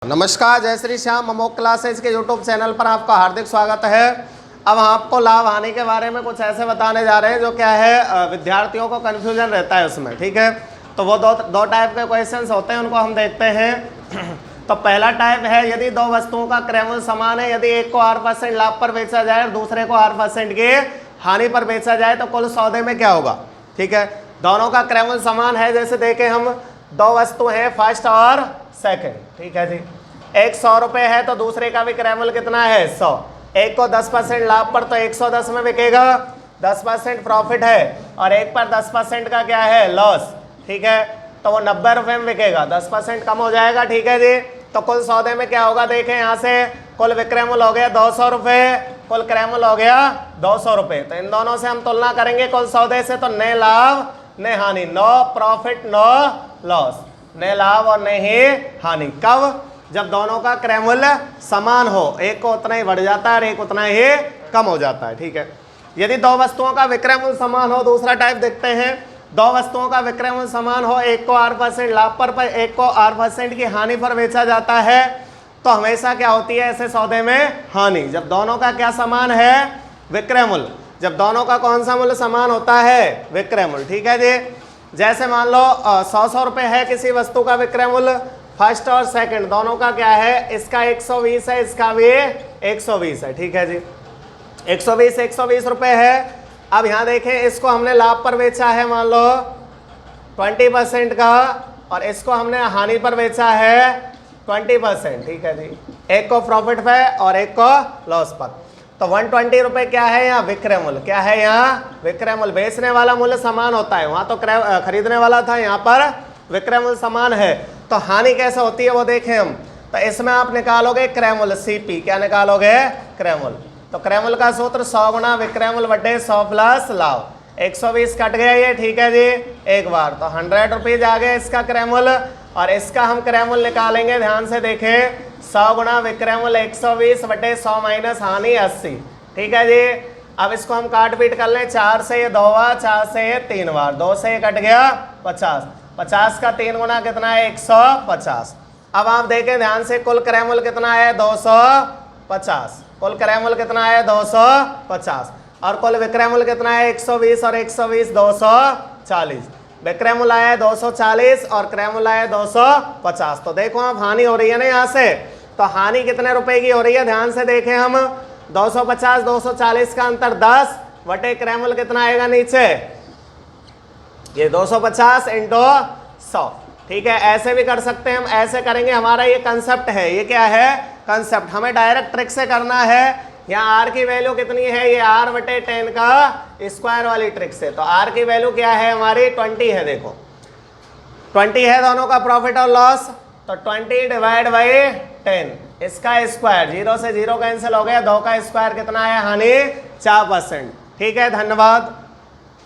नमस्कार, जय Shri Shyam. Amok classes के यूट्यूब चैनल पर आपका हार्दिक स्वागत है। अब हम आपको लाभ हानि के बारे में कुछ ऐसे बताने जा रहे हैं जो क्या है विद्यार्थियों को कन्फ्यूजन रहता है उसमें, ठीक है। तो वो दो टाइप के क्वेश्चंस होते हैं, उनको हम देखते हैं। तो पहला टाइप है, यदि दो वस्तुओं का क्रय मूल्य समान है, यदि एक को 8% लाभ पर बेचा जाए और दूसरे को 8% की हानि पर बेचा जाए तो कुल सौदे में क्या होगा, ठीक है। दोनों का क्रय मूल्य समान है, जैसे देखें हम दो वस्तु हैं फर्स्ट और सेकंड, ठीक है जी। एक 100 रुपये है तो दूसरे का भी क्रय मूल्य कितना है 100। एक को 10% लाभ पर तो 110 में बिकेगा, 10% प्रॉफिट है, और एक पर 10% का क्या है लॉस, ठीक है। तो वो 90 रुपये में बिकेगा, 10% कम हो जाएगा, ठीक है जी। तो कुल सौदे में क्या होगा, देखें यहाँ से कुल विक्रय मूल्य हो गया 200 रुपये, कुल क्रय मूल्य हो गया 200 रुपये। तो इन दोनों से हम तुलना करेंगे कुल सौदे से, तो न लाभ न हानि, नो प्रॉफिट नो लॉस, न लाभ और न ही हानि। कब? जब दोनों का क्रय मूल्य समान हो, एक को उतना ही बढ़ जाता है और एक उतना ही कम हो जाता है, ठीक है। यदि दो वस्तुओं का विक्रय मूल्य समान हो, दूसरा टाइप देखते हैं। दो वस्तुओं का विक्रय मूल्य समान हो, एक को 8% लाभ पर एक को 8% की हानि पर बेचा जाता है, तो हमेशा क्या होती है ऐसे सौदे में हानि। जब दोनों का क्या समान है विक्रय मूल्य, जब दोनों का कौन सा मूल्य समान होता है विक्रय मूल्य, ठीक है जी। जैसे मान लो 100 रुपये है किसी वस्तु का विक्रय मूल्य, फर्स्ट और सेकंड दोनों का क्या है, इसका 120 है, इसका भी 120 है, ठीक है जी। 120 रुपये है। अब यहाँ देखें, इसको हमने लाभ पर बेचा है मान लो 20% का, और इसको हमने हानि पर बेचा है 20%, ठीक है जी। एक को प्रॉफिट पे और एक को लॉस पर। तो 120 रुपये क्या है यहाँ विक्रय मूल्य, क्या है यहाँ विक्रय मूल्य। बेचने वाला मूल्य समान होता है, वहाँ तो खरीदने वाला था, यहाँ पर विक्रय मूल्य समान है। तो हानि कैसे होती है वो देखें हम। तो इसमें आप निकालोगे क्रय मूल्य सीपी, क्या निकालोगे क्रय मूल्य। तो क्रय मूल्य का सूत्र 100 गुना विक्रय मूल्य बटे 100 प्लस लाभ। 120 कट गया ये, ठीक है जी, एक बार। तो 100 रुपीज आ गए इसका क्रय मूल्य, और इसका हम क्रय मूल्य निकालेंगे। ध्यान से देखें, 100 गुना विक्रय मूल्य 120 बटे 100 माइनस हानि 80, ठीक है जी। अब इसको हम काट पीट कर लें, 4 से ये 2 बार, 4 से ये 3 बार, 2 से ये कट गया 50, 50 का 3 गुना कितना है 150। अब आप देखें ध्यान से, कुल क्रय मूल्य कितना है 250, कुल क्रय मूल्य कितना है 250, और कुल विक्रय मूल्य कितना है 120 और 120 240। विक्रय मूल्य आया है 240 और क्रय मूल्य आया है 250। तो देखो अब हानि हो रही है ना यहाँ से। तो हानि कितने रुपए की हो रही है, ध्यान से देखें हम। 250 240 का अंतर 10 बटे क्रय मूल्य कितना आएगा नीचे, ये 250 इंटू 100, ठीक है। ऐसे भी कर सकते हैं हम, ऐसे करेंगे। हमारा ये कंसेप्ट है, ये क्या है कंसेप्ट, हमें डायरेक्ट ट्रिक से करना है। यहाँ r की वैल्यू कितनी है, ये r बटे 10 का स्क्वायर वाली ट्रिक से। तो r की वैल्यू क्या है हमारी 20 है, देखो 20 है दोनों का प्रॉफिट और लॉस। तो 20 डिवाइड बाई 10, इसका स्क्वायर, 0 से 0 कैंसिल हो गया, 2 का स्क्वायर कितना है हानि 4%, ठीक है। धन्यवाद।